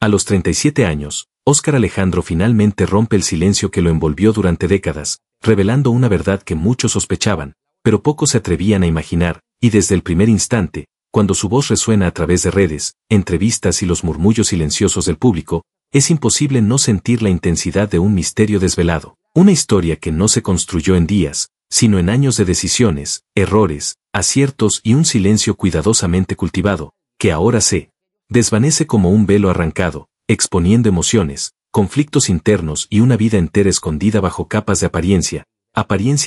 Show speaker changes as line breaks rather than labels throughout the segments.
A los 37 años, Óscar Alejandro finalmente rompe el silencio que lo envolvió durante décadas, revelando una verdad que muchos sospechaban, pero pocos se atrevían a imaginar, y desde el primer instante, cuando su voz resuena a través de redes, entrevistas y los murmullos silenciosos del público, es imposible no sentir la intensidad de un misterio desvelado. Una historia que no se construyó en días, sino en años de decisiones, errores, aciertos y un silencio cuidadosamente cultivado, que ahora se desvanece como un velo arrancado, exponiendo emociones, conflictos internos y una vida entera escondida bajo capas de apariencia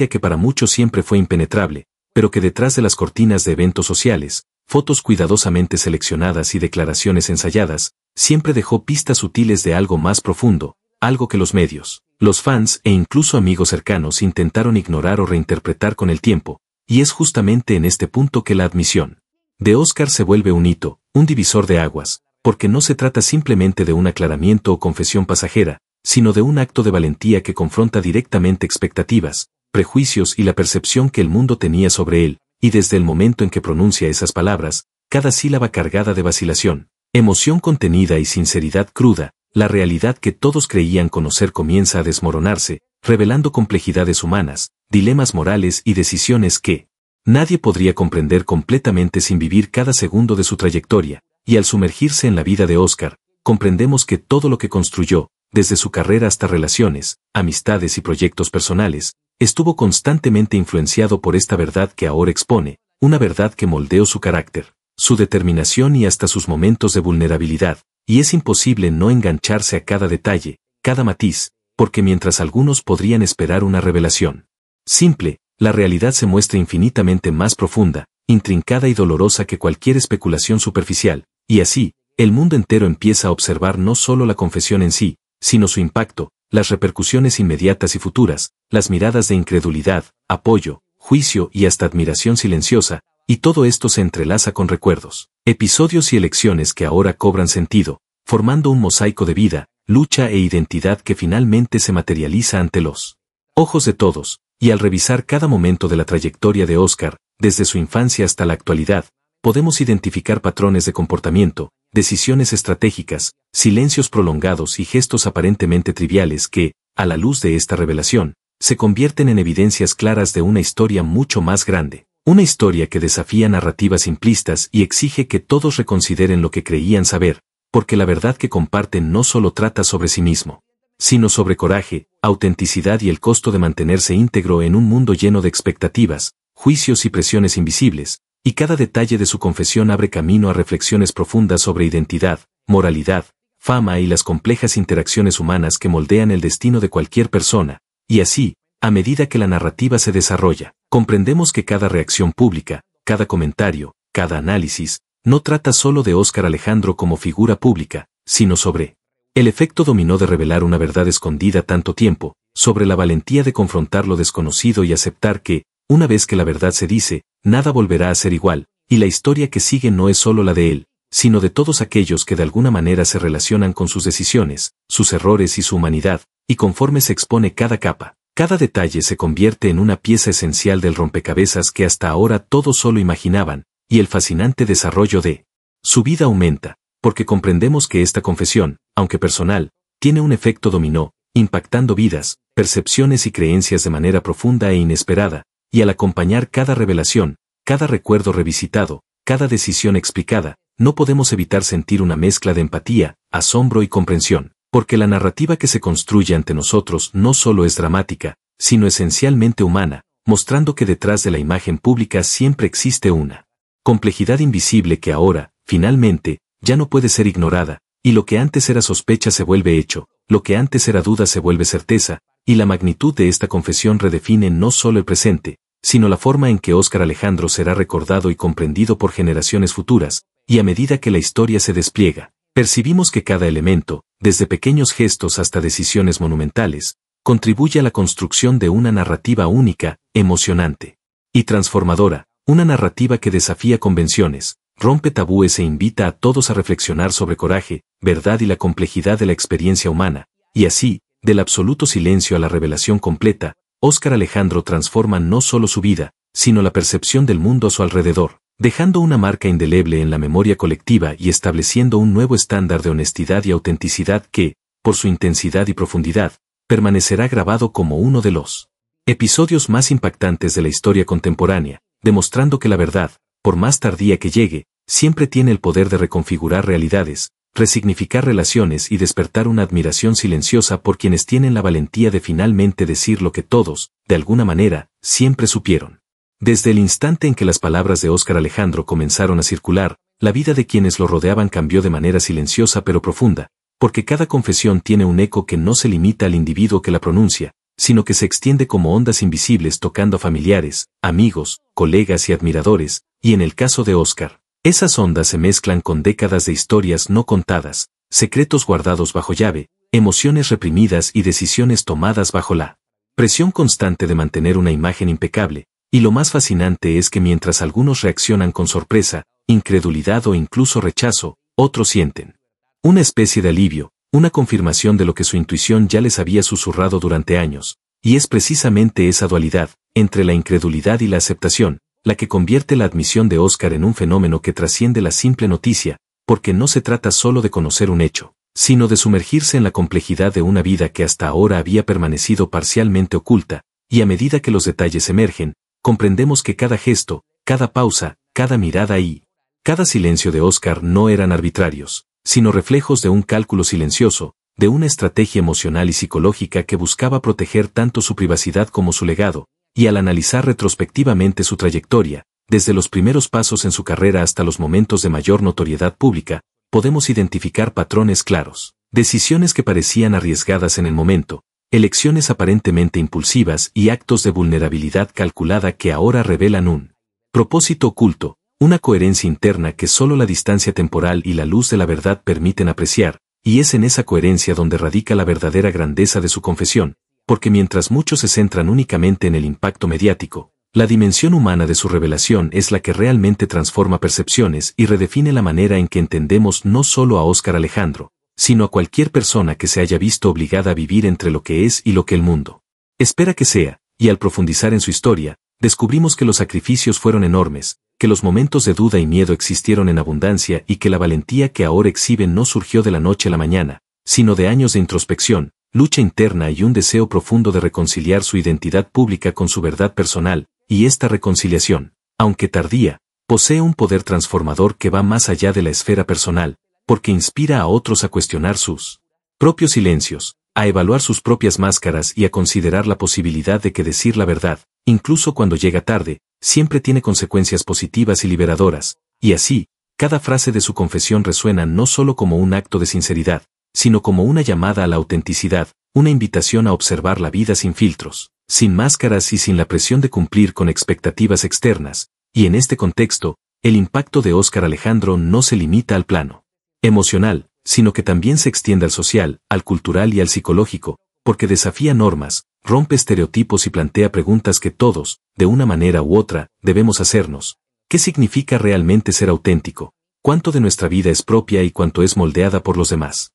que para muchos siempre fue impenetrable, pero que detrás de las cortinas de eventos sociales, fotos cuidadosamente seleccionadas y declaraciones ensayadas, siempre dejó pistas sutiles de algo más profundo, algo que los medios, los fans e incluso amigos cercanos intentaron ignorar o reinterpretar con el tiempo, y es justamente en este punto que la admisión de Óscar se vuelve un hito, un divisor de aguas, porque no se trata simplemente de un aclaramiento o confesión pasajera, sino de un acto de valentía que confronta directamente expectativas, prejuicios y la percepción que el mundo tenía sobre él, y desde el momento en que pronuncia esas palabras, cada sílaba cargada de vacilación, emoción contenida y sinceridad cruda, la realidad que todos creían conocer comienza a desmoronarse, revelando complejidades humanas, dilemas morales y decisiones que nadie podría comprender completamente sin vivir cada segundo de su trayectoria, y al sumergirse en la vida de Óscar, comprendemos que todo lo que construyó, desde su carrera hasta relaciones, amistades y proyectos personales, estuvo constantemente influenciado por esta verdad que ahora expone, una verdad que moldeó su carácter, su determinación y hasta sus momentos de vulnerabilidad, y es imposible no engancharse a cada detalle, cada matiz, porque mientras algunos podrían esperar una revelación simple, la realidad se muestra infinitamente más profunda, intrincada y dolorosa que cualquier especulación superficial, y así, el mundo entero empieza a observar no solo la confesión en sí, sino su impacto, las repercusiones inmediatas y futuras, las miradas de incredulidad, apoyo, juicio y hasta admiración silenciosa, y todo esto se entrelaza con recuerdos, episodios y elecciones que ahora cobran sentido, formando un mosaico de vida, lucha e identidad que finalmente se materializa ante los ojos de todos, y al revisar cada momento de la trayectoria de Óscar, desde su infancia hasta la actualidad, podemos identificar patrones de comportamiento, decisiones estratégicas, silencios prolongados y gestos aparentemente triviales que, a la luz de esta revelación, se convierten en evidencias claras de una historia mucho más grande. Una historia que desafía narrativas simplistas y exige que todos reconsideren lo que creían saber, porque la verdad que comparten no solo trata sobre sí mismo, sino sobre coraje, autenticidad y el costo de mantenerse íntegro en un mundo lleno de expectativas, juicios y presiones invisibles, y cada detalle de su confesión abre camino a reflexiones profundas sobre identidad, moralidad, fama y las complejas interacciones humanas que moldean el destino de cualquier persona, y así, a medida que la narrativa se desarrolla, comprendemos que cada reacción pública, cada comentario, cada análisis, no trata solo de Óscar Alejandro como figura pública, sino sobre el efecto dominó de revelar una verdad escondida tanto tiempo, sobre la valentía de confrontar lo desconocido y aceptar que, una vez que la verdad se dice, nada volverá a ser igual, y la historia que sigue no es solo la de él, sino de todos aquellos que de alguna manera se relacionan con sus decisiones, sus errores y su humanidad, y conforme se expone cada capa, cada detalle se convierte en una pieza esencial del rompecabezas que hasta ahora todos solo imaginaban, y el fascinante desarrollo de su vida aumenta, porque comprendemos que esta confesión, aunque personal, tiene un efecto dominó, impactando vidas, percepciones y creencias de manera profunda e inesperada, y al acompañar cada revelación, cada recuerdo revisitado, cada decisión explicada, no podemos evitar sentir una mezcla de empatía, asombro y comprensión, porque la narrativa que se construye ante nosotros no solo es dramática, sino esencialmente humana, mostrando que detrás de la imagen pública siempre existe una complejidad invisible que ahora, finalmente, ya no puede ser ignorada, y lo que antes era sospecha se vuelve hecho, lo que antes era duda se vuelve certeza, y la magnitud de esta confesión redefine no solo el presente, sino la forma en que Óscar Alejandro será recordado y comprendido por generaciones futuras, y a medida que la historia se despliega, percibimos que cada elemento, desde pequeños gestos hasta decisiones monumentales, contribuye a la construcción de una narrativa única, emocionante y transformadora, una narrativa que desafía convenciones, rompe tabúes e invita a todos a reflexionar sobre coraje, verdad y la complejidad de la experiencia humana, y así, del absoluto silencio a la revelación completa, Óscar Alejandro transforma no solo su vida, sino la percepción del mundo a su alrededor, dejando una marca indeleble en la memoria colectiva y estableciendo un nuevo estándar de honestidad y autenticidad que, por su intensidad y profundidad, permanecerá grabado como uno de los episodios más impactantes de la historia contemporánea, demostrando que la verdad, por más tardía que llegue, siempre tiene el poder de reconfigurar realidades, resignificar relaciones y despertar una admiración silenciosa por quienes tienen la valentía de finalmente decir lo que todos, de alguna manera, siempre supieron. Desde el instante en que las palabras de Óscar Alejandro comenzaron a circular, la vida de quienes lo rodeaban cambió de manera silenciosa pero profunda, porque cada confesión tiene un eco que no se limita al individuo que la pronuncia, sino que se extiende como ondas invisibles tocando a familiares, amigos, colegas y admiradores, y en el caso de Óscar, esas ondas se mezclan con décadas de historias no contadas, secretos guardados bajo llave, emociones reprimidas y decisiones tomadas bajo la presión constante de mantener una imagen impecable, y lo más fascinante es que mientras algunos reaccionan con sorpresa, incredulidad o incluso rechazo, otros sienten una especie de alivio, una confirmación de lo que su intuición ya les había susurrado durante años, y es precisamente esa dualidad, entre la incredulidad y la aceptación, la que convierte la admisión de Óscar en un fenómeno que trasciende la simple noticia, porque no se trata solo de conocer un hecho, sino de sumergirse en la complejidad de una vida que hasta ahora había permanecido parcialmente oculta, y a medida que los detalles emergen, comprendemos que cada gesto, cada pausa, cada mirada y cada silencio de Óscar no eran arbitrarios, sino reflejos de un cálculo silencioso, de una estrategia emocional y psicológica que buscaba proteger tanto su privacidad como su legado, y al analizar retrospectivamente su trayectoria, desde los primeros pasos en su carrera hasta los momentos de mayor notoriedad pública, podemos identificar patrones claros, decisiones que parecían arriesgadas en el momento, elecciones aparentemente impulsivas y actos de vulnerabilidad calculada que ahora revelan un propósito oculto, una coherencia interna que solo la distancia temporal y la luz de la verdad permiten apreciar, y es en esa coherencia donde radica la verdadera grandeza de su confesión, porque mientras muchos se centran únicamente en el impacto mediático, la dimensión humana de su revelación es la que realmente transforma percepciones y redefine la manera en que entendemos no solo a Óscar Alejandro, sino a cualquier persona que se haya visto obligada a vivir entre lo que es y lo que el mundo espera que sea, y al profundizar en su historia, descubrimos que los sacrificios fueron enormes, que los momentos de duda y miedo existieron en abundancia y que la valentía que ahora exhibe no surgió de la noche a la mañana, sino de años de introspección, lucha interna y un deseo profundo de reconciliar su identidad pública con su verdad personal, y esta reconciliación, aunque tardía, posee un poder transformador que va más allá de la esfera personal, porque inspira a otros a cuestionar sus propios silencios, a evaluar sus propias máscaras y a considerar la posibilidad de que decir la verdad, incluso cuando llega tarde, siempre tiene consecuencias positivas y liberadoras, y así, cada frase de su confesión resuena no solo como un acto de sinceridad, sino como una llamada a la autenticidad, una invitación a observar la vida sin filtros, sin máscaras y sin la presión de cumplir con expectativas externas, y en este contexto, el impacto de Óscar Alejandro no se limita al plano emocional, sino que también se extiende al social, al cultural y al psicológico, porque desafía normas, rompe estereotipos y plantea preguntas que todos, de una manera u otra, debemos hacernos. ¿Qué significa realmente ser auténtico? ¿Cuánto de nuestra vida es propia y cuánto es moldeada por los demás?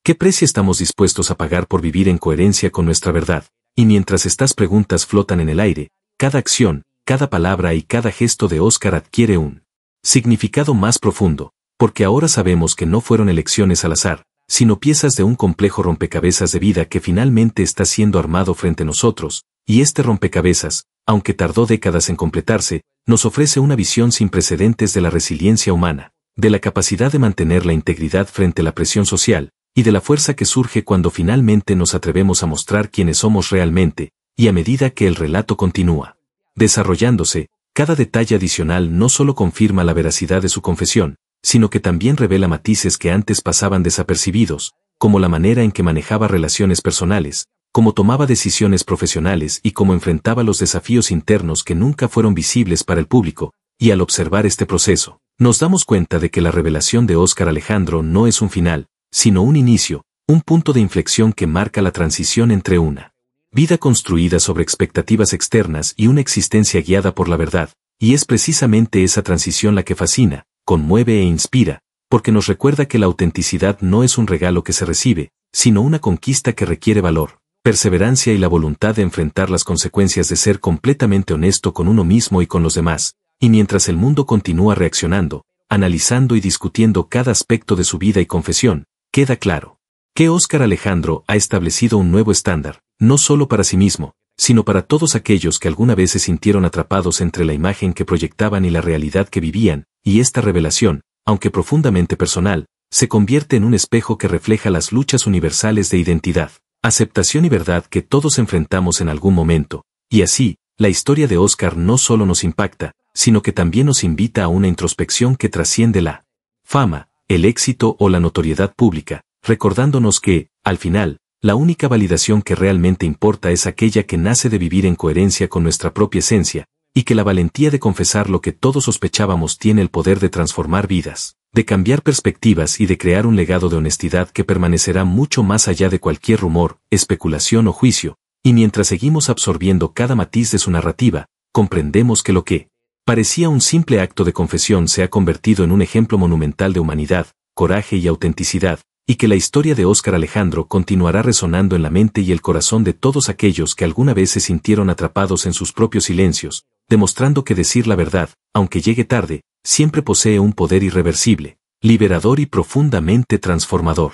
¿Qué precio estamos dispuestos a pagar por vivir en coherencia con nuestra verdad? Y mientras estas preguntas flotan en el aire, cada acción, cada palabra y cada gesto de Óscar adquiere un significado más profundo, porque ahora sabemos que no fueron elecciones al azar, sino piezas de un complejo rompecabezas de vida que finalmente está siendo armado frente a nosotros, y este rompecabezas, aunque tardó décadas en completarse, nos ofrece una visión sin precedentes de la resiliencia humana, de la capacidad de mantener la integridad frente a la presión social, y de la fuerza que surge cuando finalmente nos atrevemos a mostrar quiénes somos realmente, y a medida que el relato continúa desarrollándose, cada detalle adicional no solo confirma la veracidad de su confesión, sino que también revela matices que antes pasaban desapercibidos, como la manera en que manejaba relaciones personales, cómo tomaba decisiones profesionales y cómo enfrentaba los desafíos internos que nunca fueron visibles para el público, y al observar este proceso, nos damos cuenta de que la revelación de Óscar Alejandro no es un final, sino un inicio, un punto de inflexión que marca la transición entre una vida construida sobre expectativas externas y una existencia guiada por la verdad, y es precisamente esa transición la que fascina, conmueve e inspira, porque nos recuerda que la autenticidad no es un regalo que se recibe, sino una conquista que requiere valor, perseverancia y la voluntad de enfrentar las consecuencias de ser completamente honesto con uno mismo y con los demás, y mientras el mundo continúa reaccionando, analizando y discutiendo cada aspecto de su vida y confesión, queda claro que Óscar Alejandro ha establecido un nuevo estándar, no solo para sí mismo, sino para todos aquellos que alguna vez se sintieron atrapados entre la imagen que proyectaban y la realidad que vivían, y esta revelación, aunque profundamente personal, se convierte en un espejo que refleja las luchas universales de identidad, aceptación y verdad que todos enfrentamos en algún momento, y así, la historia de Óscar no solo nos impacta, sino que también nos invita a una introspección que trasciende la fama, el éxito o la notoriedad pública, recordándonos que, al final, la única validación que realmente importa es aquella que nace de vivir en coherencia con nuestra propia esencia, y que la valentía de confesar lo que todos sospechábamos tiene el poder de transformar vidas, de cambiar perspectivas y de crear un legado de honestidad que permanecerá mucho más allá de cualquier rumor, especulación o juicio, y mientras seguimos absorbiendo cada matiz de su narrativa, comprendemos que lo que parecía un simple acto de confesión se ha convertido en un ejemplo monumental de humanidad, coraje y autenticidad, y que la historia de Óscar Alejandro continuará resonando en la mente y el corazón de todos aquellos que alguna vez se sintieron atrapados en sus propios silencios, demostrando que decir la verdad, aunque llegue tarde, siempre posee un poder irreversible, liberador y profundamente transformador.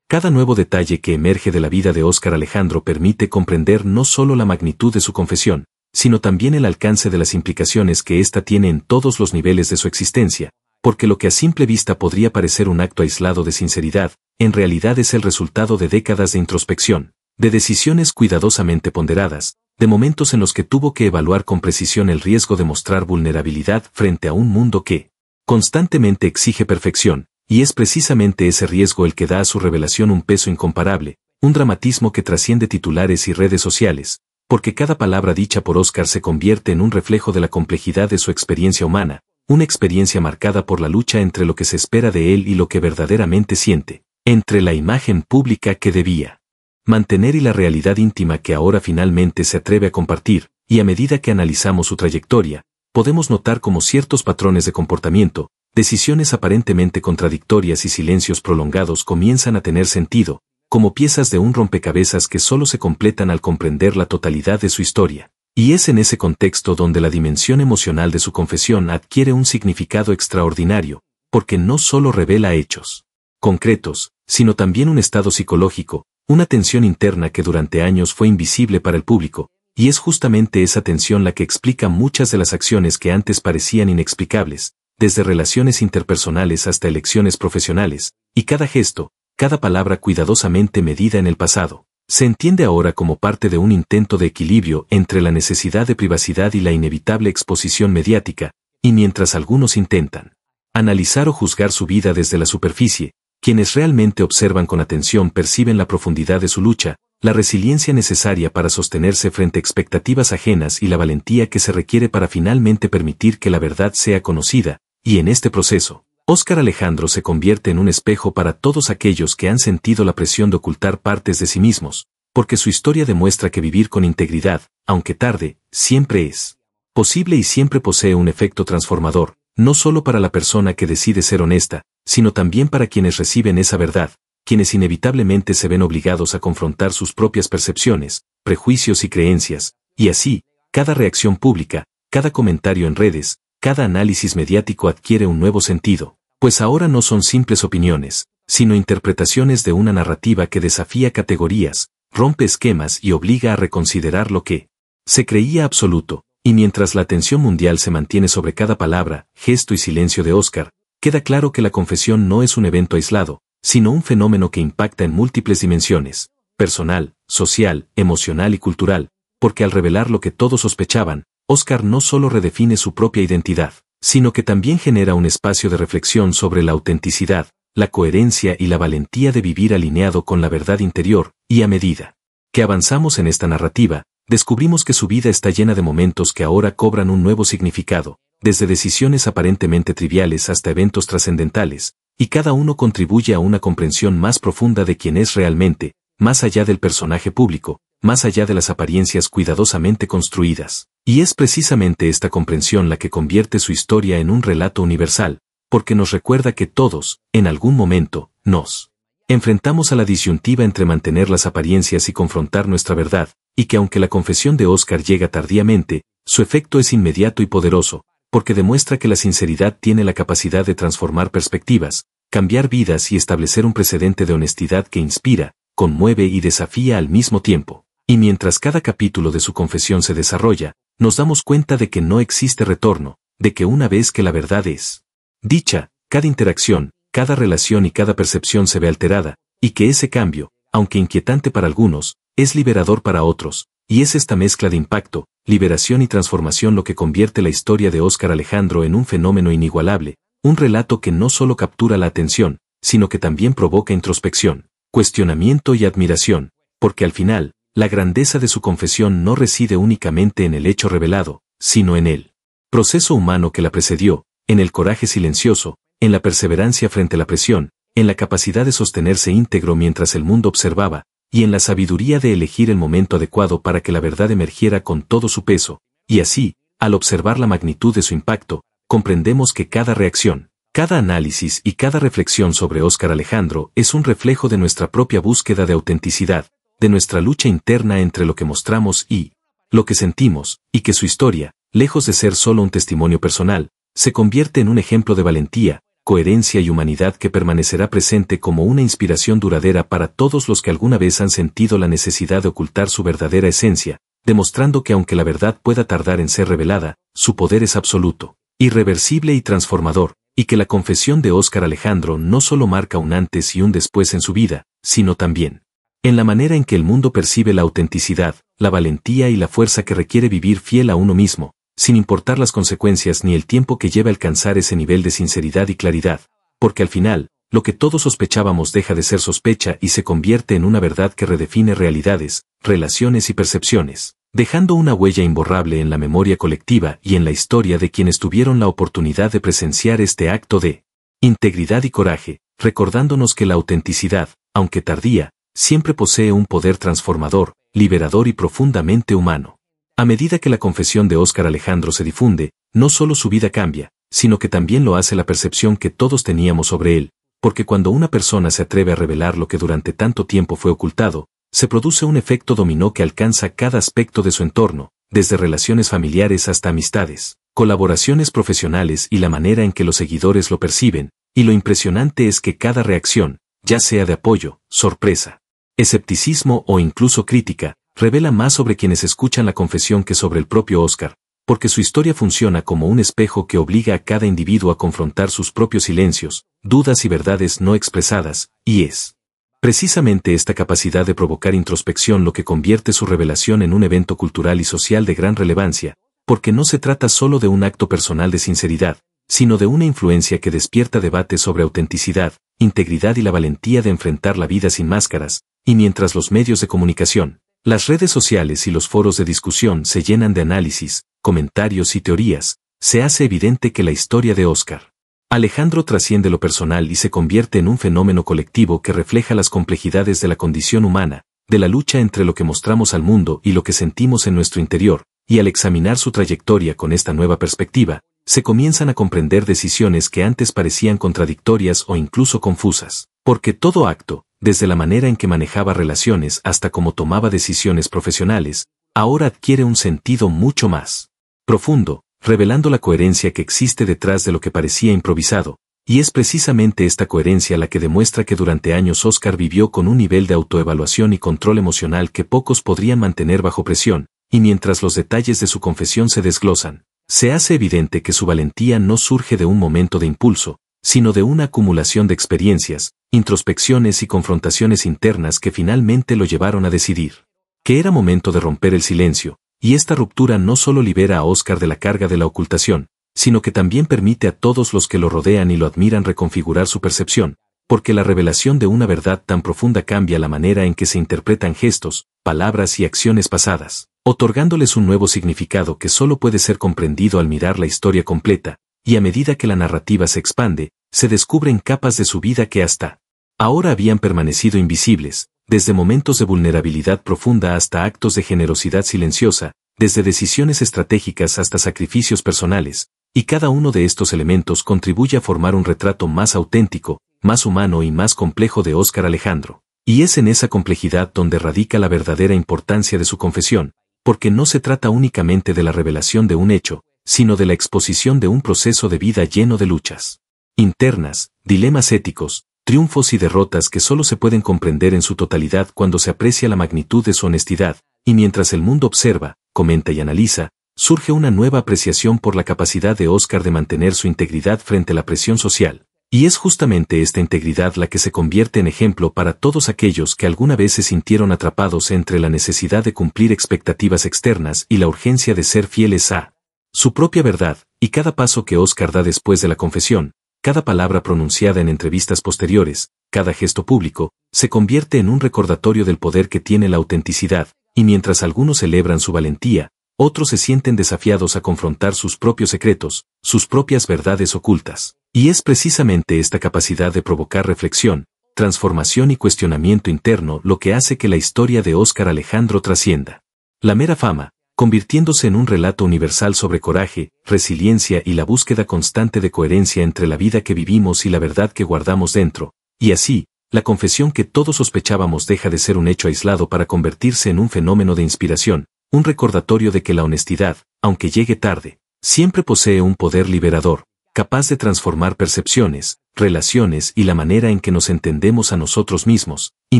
Cada nuevo detalle que emerge de la vida de Óscar Alejandro permite comprender no solo la magnitud de su confesión, sino también el alcance de las implicaciones que ésta tiene en todos los niveles de su existencia, porque lo que a simple vista podría parecer un acto aislado de sinceridad, en realidad es el resultado de décadas de introspección, de decisiones cuidadosamente ponderadas, de momentos en los que tuvo que evaluar con precisión el riesgo de mostrar vulnerabilidad frente a un mundo que constantemente exige perfección, y es precisamente ese riesgo el que da a su revelación un peso incomparable, un dramatismo que trasciende titulares y redes sociales, porque cada palabra dicha por Óscar se convierte en un reflejo de la complejidad de su experiencia humana, una experiencia marcada por la lucha entre lo que se espera de él y lo que verdaderamente siente, entre la imagen pública que debía mantener y la realidad íntima que ahora finalmente se atreve a compartir, y a medida que analizamos su trayectoria, podemos notar cómo ciertos patrones de comportamiento, decisiones aparentemente contradictorias y silencios prolongados comienzan a tener sentido, como piezas de un rompecabezas que solo se completan al comprender la totalidad de su historia. Y es en ese contexto donde la dimensión emocional de su confesión adquiere un significado extraordinario, porque no solo revela hechos concretos, sino también un estado psicológico, una tensión interna que durante años fue invisible para el público, y es justamente esa tensión la que explica muchas de las acciones que antes parecían inexplicables, desde relaciones interpersonales hasta elecciones profesionales, y cada gesto, cada palabra cuidadosamente medida en el pasado, se entiende ahora como parte de un intento de equilibrio entre la necesidad de privacidad y la inevitable exposición mediática, y mientras algunos intentan analizar o juzgar su vida desde la superficie, quienes realmente observan con atención perciben la profundidad de su lucha, la resiliencia necesaria para sostenerse frente a expectativas ajenas y la valentía que se requiere para finalmente permitir que la verdad sea conocida, y en este proceso, Óscar Alejandro se convierte en un espejo para todos aquellos que han sentido la presión de ocultar partes de sí mismos, porque su historia demuestra que vivir con integridad, aunque tarde, siempre es posible y siempre posee un efecto transformador, no solo para la persona que decide ser honesta, sino también para quienes reciben esa verdad, quienes inevitablemente se ven obligados a confrontar sus propias percepciones, prejuicios y creencias, y así, cada reacción pública, cada comentario en redes, cada análisis mediático adquiere un nuevo sentido, pues ahora no son simples opiniones, sino interpretaciones de una narrativa que desafía categorías, rompe esquemas y obliga a reconsiderar lo que se creía absoluto, y mientras la atención mundial se mantiene sobre cada palabra, gesto y silencio de Óscar, queda claro que la confesión no es un evento aislado, sino un fenómeno que impacta en múltiples dimensiones, personal, social, emocional y cultural, porque al revelar lo que todos sospechaban, Óscar no solo redefine su propia identidad, sino que también genera un espacio de reflexión sobre la autenticidad, la coherencia y la valentía de vivir alineado con la verdad interior, y a medida que avanzamos en esta narrativa, descubrimos que su vida está llena de momentos que ahora cobran un nuevo significado, desde decisiones aparentemente triviales hasta eventos trascendentales, y cada uno contribuye a una comprensión más profunda de quién es realmente, más allá del personaje público, más allá de las apariencias cuidadosamente construidas. Y es precisamente esta comprensión la que convierte su historia en un relato universal, porque nos recuerda que todos, en algún momento, nos enfrentamos a la disyuntiva entre mantener las apariencias y confrontar nuestra verdad, y que aunque la confesión de Óscar llega tardíamente, su efecto es inmediato y poderoso, porque demuestra que la sinceridad tiene la capacidad de transformar perspectivas, cambiar vidas y establecer un precedente de honestidad que inspira, conmueve y desafía al mismo tiempo. Y mientras cada capítulo de su confesión se desarrolla, nos damos cuenta de que no existe retorno, de que una vez que la verdad es dicha, cada interacción, cada relación y cada percepción se ve alterada, y que ese cambio, aunque inquietante para algunos, es liberador para otros, y es esta mezcla de impacto, liberación y transformación lo que convierte la historia de Óscar Alejandro en un fenómeno inigualable, un relato que no solo captura la atención, sino que también provoca introspección, cuestionamiento y admiración, porque al final, la grandeza de su confesión no reside únicamente en el hecho revelado, sino en el proceso humano que la precedió, en el coraje silencioso, en la perseverancia frente a la presión, en la capacidad de sostenerse íntegro mientras el mundo observaba, y en la sabiduría de elegir el momento adecuado para que la verdad emergiera con todo su peso, y así, al observar la magnitud de su impacto, comprendemos que cada reacción, cada análisis y cada reflexión sobre Óscar Alejandro es un reflejo de nuestra propia búsqueda de autenticidad, de nuestra lucha interna entre lo que mostramos y lo que sentimos, y que su historia, lejos de ser solo un testimonio personal, se convierte en un ejemplo de valentía, coherencia y humanidad que permanecerá presente como una inspiración duradera para todos los que alguna vez han sentido la necesidad de ocultar su verdadera esencia, demostrando que aunque la verdad pueda tardar en ser revelada, su poder es absoluto, irreversible y transformador, y que la confesión de Óscar Alejandro no solo marca un antes y un después en su vida, sino también en la manera en que el mundo percibe la autenticidad, la valentía y la fuerza que requiere vivir fiel a uno mismo, sin importar las consecuencias ni el tiempo que lleva a alcanzar ese nivel de sinceridad y claridad, porque al final, lo que todos sospechábamos deja de ser sospecha y se convierte en una verdad que redefine realidades, relaciones y percepciones, dejando una huella imborrable en la memoria colectiva y en la historia de quienes tuvieron la oportunidad de presenciar este acto de integridad y coraje, recordándonos que la autenticidad, aunque tardía, siempre posee un poder transformador, liberador y profundamente humano. A medida que la confesión de Óscar Alejandro se difunde, no solo su vida cambia, sino que también lo hace la percepción que todos teníamos sobre él, porque cuando una persona se atreve a revelar lo que durante tanto tiempo fue ocultado, se produce un efecto dominó que alcanza cada aspecto de su entorno, desde relaciones familiares hasta amistades, colaboraciones profesionales y la manera en que los seguidores lo perciben, y lo impresionante es que cada reacción, ya sea de apoyo, sorpresa, escepticismo o incluso crítica, revela más sobre quienes escuchan la confesión que sobre el propio Óscar, porque su historia funciona como un espejo que obliga a cada individuo a confrontar sus propios silencios, dudas y verdades no expresadas, y es precisamente esta capacidad de provocar introspección lo que convierte su revelación en un evento cultural y social de gran relevancia, porque no se trata solo de un acto personal de sinceridad, sino de una influencia que despierta debate sobre autenticidad, integridad y la valentía de enfrentar la vida sin máscaras, y mientras los medios de comunicación, las redes sociales y los foros de discusión se llenan de análisis, comentarios y teorías, se hace evidente que la historia de Óscar Alejandro trasciende lo personal y se convierte en un fenómeno colectivo que refleja las complejidades de la condición humana, de la lucha entre lo que mostramos al mundo y lo que sentimos en nuestro interior, y al examinar su trayectoria con esta nueva perspectiva, se comienzan a comprender decisiones que antes parecían contradictorias o incluso confusas, porque todo acto, desde la manera en que manejaba relaciones hasta cómo tomaba decisiones profesionales, ahora adquiere un sentido mucho más profundo, revelando la coherencia que existe detrás de lo que parecía improvisado, y es precisamente esta coherencia la que demuestra que durante años Óscar vivió con un nivel de autoevaluación y control emocional que pocos podrían mantener bajo presión, y mientras los detalles de su confesión se desglosan, se hace evidente que su valentía no surge de un momento de impulso, sino de una acumulación de experiencias, introspecciones y confrontaciones internas que finalmente lo llevaron a decidir que era momento de romper el silencio, y esta ruptura no solo libera a Óscar de la carga de la ocultación, sino que también permite a todos los que lo rodean y lo admiran reconfigurar su percepción, porque la revelación de una verdad tan profunda cambia la manera en que se interpretan gestos, palabras y acciones pasadas, otorgándoles un nuevo significado que solo puede ser comprendido al mirar la historia completa, y a medida que la narrativa se expande, se descubren capas de su vida que hasta ahora habían permanecido invisibles, desde momentos de vulnerabilidad profunda hasta actos de generosidad silenciosa, desde decisiones estratégicas hasta sacrificios personales, y cada uno de estos elementos contribuye a formar un retrato más auténtico, más humano y más complejo de Óscar Alejandro. Y es en esa complejidad donde radica la verdadera importancia de su confesión, porque no se trata únicamente de la revelación de un hecho, sino de la exposición de un proceso de vida lleno de luchas internas, dilemas éticos, triunfos y derrotas que solo se pueden comprender en su totalidad cuando se aprecia la magnitud de su honestidad, y mientras el mundo observa, comenta y analiza, surge una nueva apreciación por la capacidad de Oscar de mantener su integridad frente a la presión social. Y es justamente esta integridad la que se convierte en ejemplo para todos aquellos que alguna vez se sintieron atrapados entre la necesidad de cumplir expectativas externas y la urgencia de ser fieles a su propia verdad, y cada paso que Oscar da después de la confesión, cada palabra pronunciada en entrevistas posteriores, cada gesto público, se convierte en un recordatorio del poder que tiene la autenticidad, y mientras algunos celebran su valentía, otros se sienten desafiados a confrontar sus propios secretos, sus propias verdades ocultas. Y es precisamente esta capacidad de provocar reflexión, transformación y cuestionamiento interno lo que hace que la historia de Óscar Alejandro trascienda la mera fama, convirtiéndose en un relato universal sobre coraje, resiliencia y la búsqueda constante de coherencia entre la vida que vivimos y la verdad que guardamos dentro, y así, la confesión que todos sospechábamos deja de ser un hecho aislado para convertirse en un fenómeno de inspiración, un recordatorio de que la honestidad, aunque llegue tarde, siempre posee un poder liberador, capaz de transformar percepciones, relaciones y la manera en que nos entendemos a nosotros mismos, y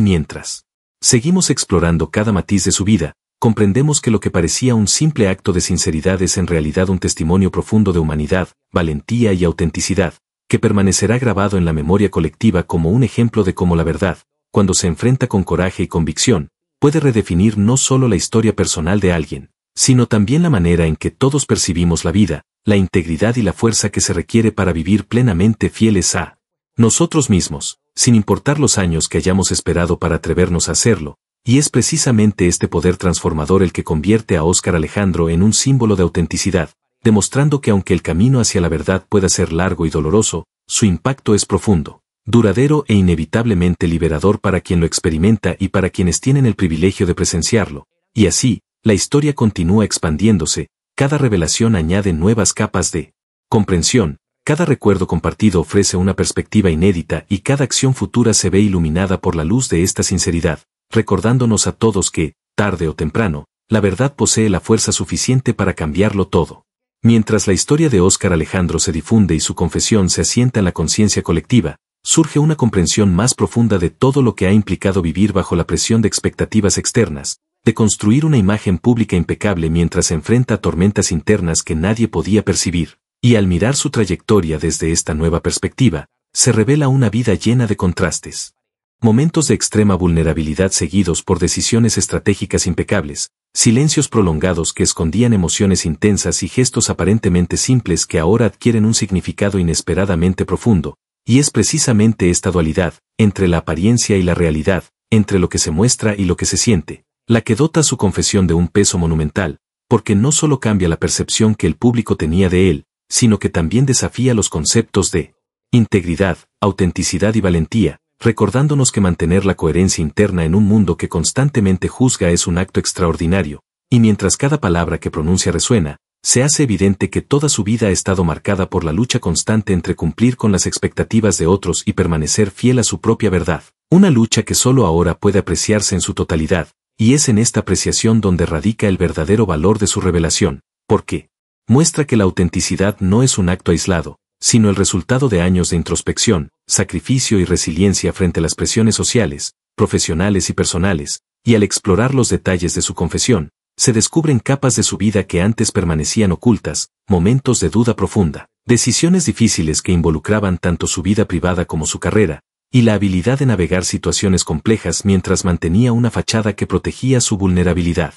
mientras seguimos explorando cada matiz de su vida, comprendemos que lo que parecía un simple acto de sinceridad es en realidad un testimonio profundo de humanidad, valentía y autenticidad, que permanecerá grabado en la memoria colectiva como un ejemplo de cómo la verdad, cuando se enfrenta con coraje y convicción, puede redefinir no solo la historia personal de alguien, sino también la manera en que todos percibimos la vida, la integridad y la fuerza que se requiere para vivir plenamente fieles a nosotros mismos, sin importar los años que hayamos esperado para atrevernos a hacerlo, y es precisamente este poder transformador el que convierte a Óscar Alejandro en un símbolo de autenticidad, demostrando que aunque el camino hacia la verdad pueda ser largo y doloroso, su impacto es profundo, duradero e inevitablemente liberador para quien lo experimenta y para quienes tienen el privilegio de presenciarlo, y así, la historia continúa expandiéndose, cada revelación añade nuevas capas de comprensión, cada recuerdo compartido ofrece una perspectiva inédita y cada acción futura se ve iluminada por la luz de esta sinceridad, recordándonos a todos que, tarde o temprano, la verdad posee la fuerza suficiente para cambiarlo todo. Mientras la historia de Óscar Alejandro se difunde y su confesión se asienta en la conciencia colectiva, surge una comprensión más profunda de todo lo que ha implicado vivir bajo la presión de expectativas externas, de construir una imagen pública impecable mientras se enfrenta a tormentas internas que nadie podía percibir, y al mirar su trayectoria desde esta nueva perspectiva, se revela una vida llena de contrastes. Momentos de extrema vulnerabilidad seguidos por decisiones estratégicas impecables, silencios prolongados que escondían emociones intensas y gestos aparentemente simples que ahora adquieren un significado inesperadamente profundo, y es precisamente esta dualidad, entre la apariencia y la realidad, entre lo que se muestra y lo que se siente, la que dota su confesión de un peso monumental, porque no solo cambia la percepción que el público tenía de él, sino que también desafía los conceptos de integridad, autenticidad y valentía, recordándonos que mantener la coherencia interna en un mundo que constantemente juzga es un acto extraordinario, y mientras cada palabra que pronuncia resuena, se hace evidente que toda su vida ha estado marcada por la lucha constante entre cumplir con las expectativas de otros y permanecer fiel a su propia verdad, una lucha que solo ahora puede apreciarse en su totalidad, y es en esta apreciación donde radica el verdadero valor de su revelación, porque muestra que la autenticidad no es un acto aislado, sino el resultado de años de introspección, sacrificio y resiliencia frente a las presiones sociales, profesionales y personales, y al explorar los detalles de su confesión, se descubren capas de su vida que antes permanecían ocultas, momentos de duda profunda, decisiones difíciles que involucraban tanto su vida privada como su carrera, y la habilidad de navegar situaciones complejas mientras mantenía una fachada que protegía su vulnerabilidad.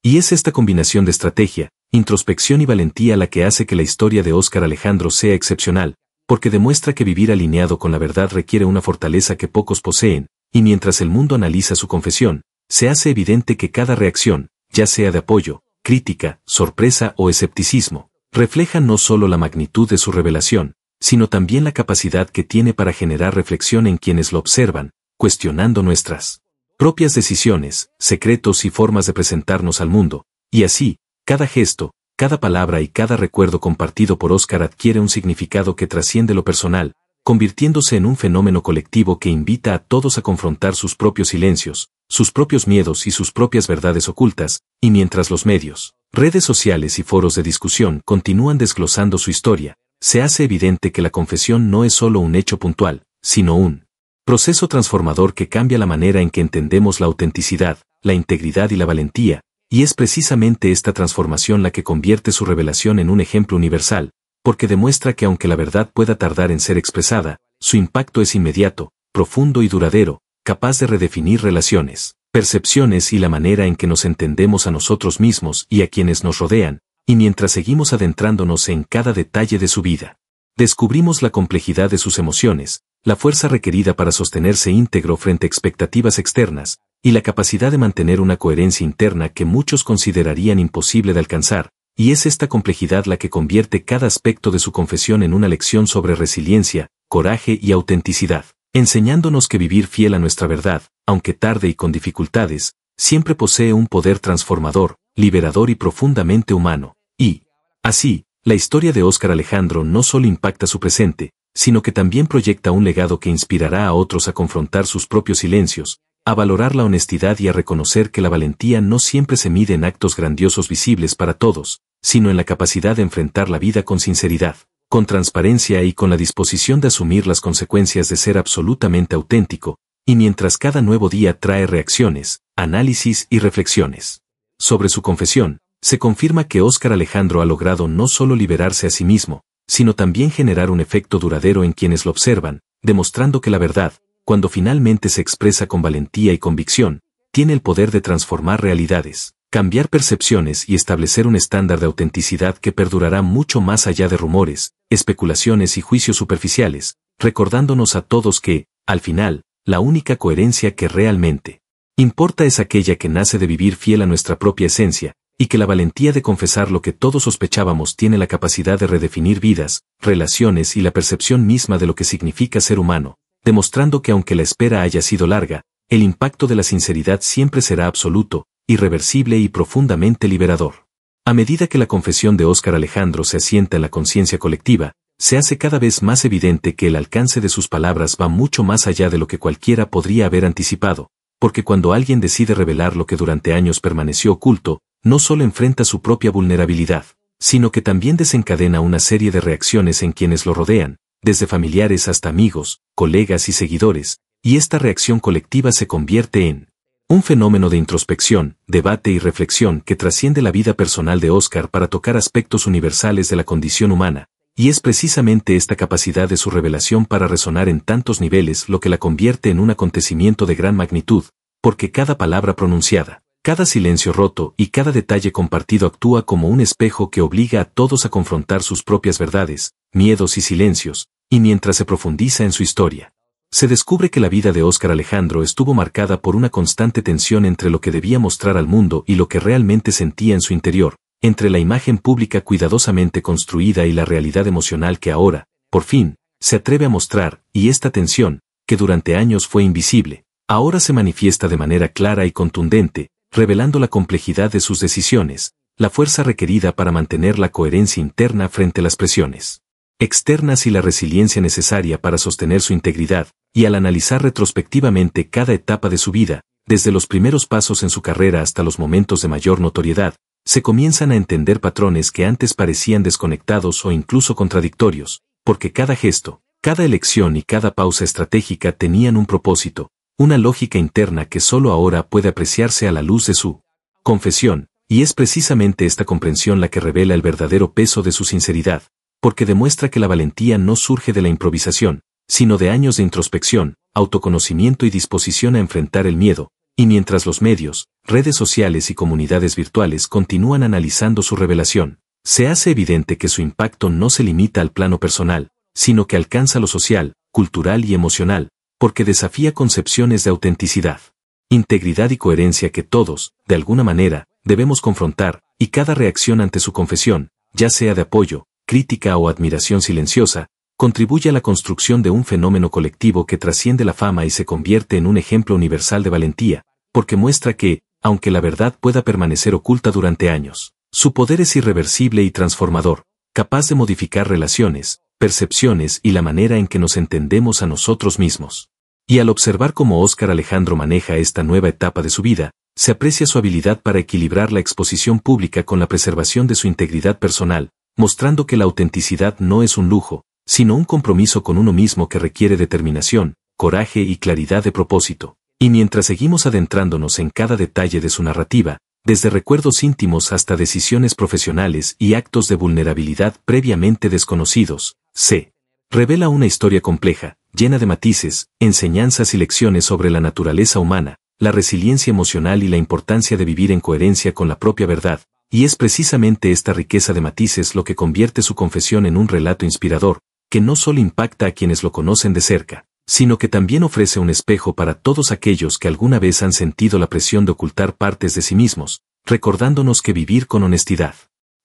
Y es esta combinación de estrategia, introspección y valentía la que hace que la historia de Óscar Alejandro sea excepcional, porque demuestra que vivir alineado con la verdad requiere una fortaleza que pocos poseen, y mientras el mundo analiza su confesión, se hace evidente que cada reacción, ya sea de apoyo, crítica, sorpresa o escepticismo, refleja no solo la magnitud de su revelación, sino también la capacidad que tiene para generar reflexión en quienes lo observan, cuestionando nuestras propias decisiones, secretos y formas de presentarnos al mundo, y así, cada gesto, cada palabra y cada recuerdo compartido por Óscar adquiere un significado que trasciende lo personal, convirtiéndose en un fenómeno colectivo que invita a todos a confrontar sus propios silencios, sus propios miedos y sus propias verdades ocultas, y mientras los medios, redes sociales y foros de discusión continúan desglosando su historia, se hace evidente que la confesión no es solo un hecho puntual, sino un proceso transformador que cambia la manera en que entendemos la autenticidad, la integridad y la valentía, y es precisamente esta transformación la que convierte su revelación en un ejemplo universal, porque demuestra que aunque la verdad pueda tardar en ser expresada, su impacto es inmediato, profundo y duradero, capaz de redefinir relaciones, percepciones y la manera en que nos entendemos a nosotros mismos y a quienes nos rodean, y mientras seguimos adentrándonos en cada detalle de su vida, descubrimos la complejidad de sus emociones, la fuerza requerida para sostenerse íntegro frente a expectativas externas, y la capacidad de mantener una coherencia interna que muchos considerarían imposible de alcanzar, y es esta complejidad la que convierte cada aspecto de su confesión en una lección sobre resiliencia, coraje y autenticidad, enseñándonos que vivir fiel a nuestra verdad, aunque tarde y con dificultades, siempre posee un poder transformador, liberador y profundamente humano. Y, así, la historia de Óscar Alejandro no solo impacta su presente, sino que también proyecta un legado que inspirará a otros a confrontar sus propios silencios, a valorar la honestidad y a reconocer que la valentía no siempre se mide en actos grandiosos visibles para todos, sino en la capacidad de enfrentar la vida con sinceridad, con transparencia y con la disposición de asumir las consecuencias de ser absolutamente auténtico, y mientras cada nuevo día trae reacciones, análisis y reflexiones sobre su confesión, se confirma que Óscar Alejandro ha logrado no solo liberarse a sí mismo, sino también generar un efecto duradero en quienes lo observan, demostrando que la verdad, cuando finalmente se expresa con valentía y convicción, tiene el poder de transformar realidades, cambiar percepciones y establecer un estándar de autenticidad que perdurará mucho más allá de rumores, especulaciones y juicios superficiales, recordándonos a todos que, al final, la única coherencia que realmente importa es aquella que nace de vivir fiel a nuestra propia esencia, y que la valentía de confesar lo que todos sospechábamos tiene la capacidad de redefinir vidas, relaciones y la percepción misma de lo que significa ser humano, demostrando que aunque la espera haya sido larga, el impacto de la sinceridad siempre será absoluto, irreversible y profundamente liberador. A medida que la confesión de Óscar Alejandro se asienta en la conciencia colectiva, se hace cada vez más evidente que el alcance de sus palabras va mucho más allá de lo que cualquiera podría haber anticipado, porque cuando alguien decide revelar lo que durante años permaneció oculto, no solo enfrenta su propia vulnerabilidad, sino que también desencadena una serie de reacciones en quienes lo rodean, desde familiares hasta amigos, colegas y seguidores, y esta reacción colectiva se convierte en un fenómeno de introspección, debate y reflexión que trasciende la vida personal de Óscar para tocar aspectos universales de la condición humana, y es precisamente esta capacidad de su revelación para resonar en tantos niveles lo que la convierte en un acontecimiento de gran magnitud, porque cada palabra pronunciada, cada silencio roto y cada detalle compartido actúa como un espejo que obliga a todos a confrontar sus propias verdades, miedos y silencios, y mientras se profundiza en su historia, se descubre que la vida de Óscar Alejandro estuvo marcada por una constante tensión entre lo que debía mostrar al mundo y lo que realmente sentía en su interior, entre la imagen pública cuidadosamente construida y la realidad emocional que ahora, por fin, se atreve a mostrar, y esta tensión, que durante años fue invisible, ahora se manifiesta de manera clara y contundente, revelando la complejidad de sus decisiones, la fuerza requerida para mantener la coherencia interna frente a las presiones externas y la resiliencia necesaria para sostener su integridad, y al analizar retrospectivamente cada etapa de su vida, desde los primeros pasos en su carrera hasta los momentos de mayor notoriedad, se comienzan a entender patrones que antes parecían desconectados o incluso contradictorios, porque cada gesto, cada elección y cada pausa estratégica tenían un propósito, una lógica interna que solo ahora puede apreciarse a la luz de su confesión, y es precisamente esta comprensión la que revela el verdadero peso de su sinceridad, porque demuestra que la valentía no surge de la improvisación, sino de años de introspección, autoconocimiento y disposición a enfrentar el miedo, y mientras los medios, redes sociales y comunidades virtuales continúan analizando su revelación, se hace evidente que su impacto no se limita al plano personal, sino que alcanza lo social, cultural y emocional, porque desafía concepciones de autenticidad, integridad y coherencia que todos, de alguna manera, debemos confrontar, y cada reacción ante su confesión, ya sea de apoyo, crítica o admiración silenciosa, contribuye a la construcción de un fenómeno colectivo que trasciende la fama y se convierte en un ejemplo universal de valentía, porque muestra que, aunque la verdad pueda permanecer oculta durante años, su poder es irreversible y transformador, capaz de modificar relaciones, percepciones y la manera en que nos entendemos a nosotros mismos. Y al observar cómo Óscar Alejandro maneja esta nueva etapa de su vida, se aprecia su habilidad para equilibrar la exposición pública con la preservación de su integridad personal, mostrando que la autenticidad no es un lujo, sino un compromiso con uno mismo que requiere determinación, coraje y claridad de propósito. Y mientras seguimos adentrándonos en cada detalle de su narrativa, desde recuerdos íntimos hasta decisiones profesionales y actos de vulnerabilidad previamente desconocidos, se revela una historia compleja, llena de matices, enseñanzas y lecciones sobre la naturaleza humana, la resiliencia emocional y la importancia de vivir en coherencia con la propia verdad, y es precisamente esta riqueza de matices lo que convierte su confesión en un relato inspirador, que no solo impacta a quienes lo conocen de cerca, sino que también ofrece un espejo para todos aquellos que alguna vez han sentido la presión de ocultar partes de sí mismos, recordándonos que vivir con honestidad,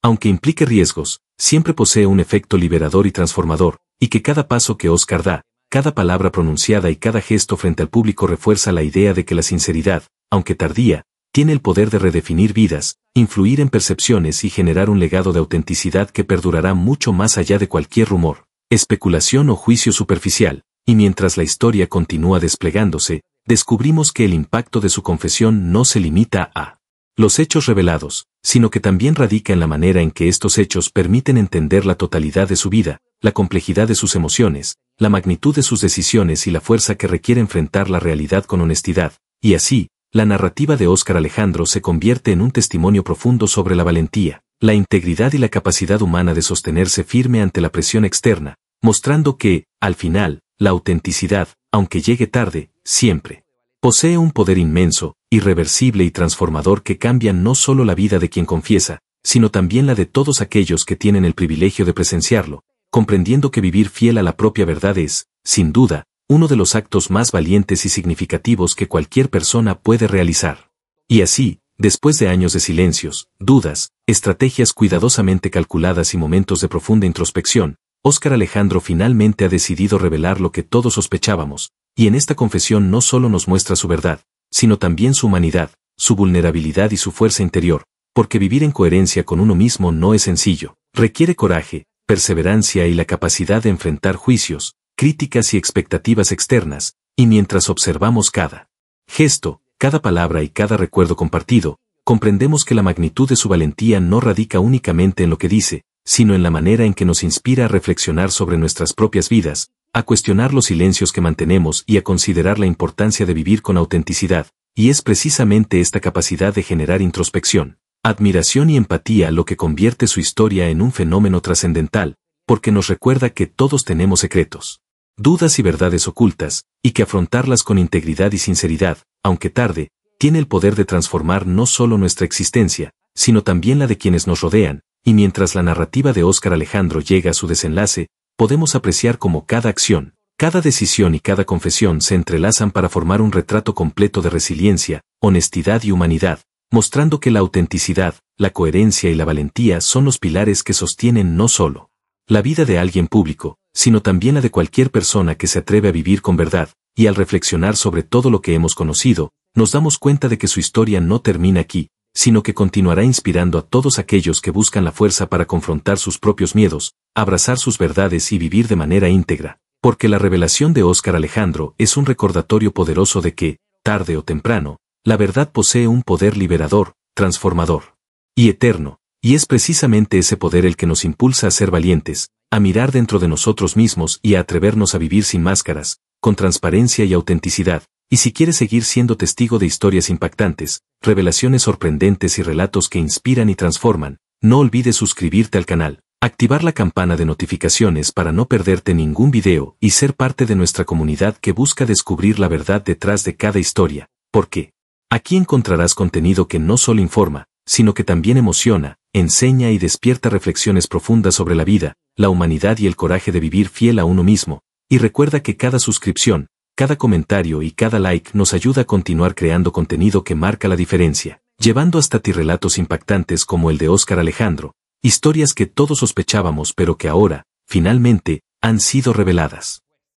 aunque implique riesgos, siempre posee un efecto liberador y transformador, y que cada paso que Óscar da, cada palabra pronunciada y cada gesto frente al público refuerza la idea de que la sinceridad, aunque tardía, tiene el poder de redefinir vidas, influir en percepciones y generar un legado de autenticidad que perdurará mucho más allá de cualquier rumor, especulación o juicio superficial. Y mientras la historia continúa desplegándose, descubrimos que el impacto de su confesión no se limita a los hechos revelados, sino que también radica en la manera en que estos hechos permiten entender la totalidad de su vida, la complejidad de sus emociones, la magnitud de sus decisiones y la fuerza que requiere enfrentar la realidad con honestidad, y así, la narrativa de Óscar Alejandro se convierte en un testimonio profundo sobre la valentía, la integridad y la capacidad humana de sostenerse firme ante la presión externa, mostrando que, al final, la autenticidad, aunque llegue tarde, siempre posee un poder inmenso, irreversible y transformador que cambia no solo la vida de quien confiesa, sino también la de todos aquellos que tienen el privilegio de presenciarlo, comprendiendo que vivir fiel a la propia verdad es, sin duda, uno de los actos más valientes y significativos que cualquier persona puede realizar. Y así, después de años de silencios, dudas, estrategias cuidadosamente calculadas y momentos de profunda introspección, Óscar Alejandro finalmente ha decidido revelar lo que todos sospechábamos, y en esta confesión no solo nos muestra su verdad, sino también su humanidad, su vulnerabilidad y su fuerza interior, porque vivir en coherencia con uno mismo no es sencillo, requiere coraje, perseverancia y la capacidad de enfrentar juicios, críticas y expectativas externas, y mientras observamos cada gesto, cada palabra y cada recuerdo compartido, comprendemos que la magnitud de su valentía no radica únicamente en lo que dice, sino en la manera en que nos inspira a reflexionar sobre nuestras propias vidas, a cuestionar los silencios que mantenemos y a considerar la importancia de vivir con autenticidad, y es precisamente esta capacidad de generar introspección, admiración y empatía lo que convierte su historia en un fenómeno trascendental, porque nos recuerda que todos tenemos secretos, dudas y verdades ocultas, y que afrontarlas con integridad y sinceridad, aunque tarde, tiene el poder de transformar no solo nuestra existencia, sino también la de quienes nos rodean. Y mientras la narrativa de Óscar Alejandro llega a su desenlace, podemos apreciar cómo cada acción, cada decisión y cada confesión se entrelazan para formar un retrato completo de resiliencia, honestidad y humanidad, mostrando que la autenticidad, la coherencia y la valentía son los pilares que sostienen no solo la vida de alguien público, sino también la de cualquier persona que se atreve a vivir con verdad, y al reflexionar sobre todo lo que hemos conocido, nos damos cuenta de que su historia no termina aquí, sino que continuará inspirando a todos aquellos que buscan la fuerza para confrontar sus propios miedos, abrazar sus verdades y vivir de manera íntegra, porque la revelación de Óscar Alejandro es un recordatorio poderoso de que, tarde o temprano, la verdad posee un poder liberador, transformador y eterno, y es precisamente ese poder el que nos impulsa a ser valientes, a mirar dentro de nosotros mismos y a atrevernos a vivir sin máscaras, con transparencia y autenticidad. Y si quieres seguir siendo testigo de historias impactantes, revelaciones sorprendentes y relatos que inspiran y transforman, no olvides suscribirte al canal, activar la campana de notificaciones para no perderte ningún video y ser parte de nuestra comunidad que busca descubrir la verdad detrás de cada historia, porque aquí encontrarás contenido que no solo informa, sino que también emociona, enseña y despierta reflexiones profundas sobre la vida, la humanidad y el coraje de vivir fiel a uno mismo, y recuerda que cada suscripción, cada comentario y cada like nos ayuda a continuar creando contenido que marca la diferencia, llevando hasta ti relatos impactantes como el de Óscar Alejandro, historias que todos sospechábamos pero que ahora, finalmente, han sido reveladas.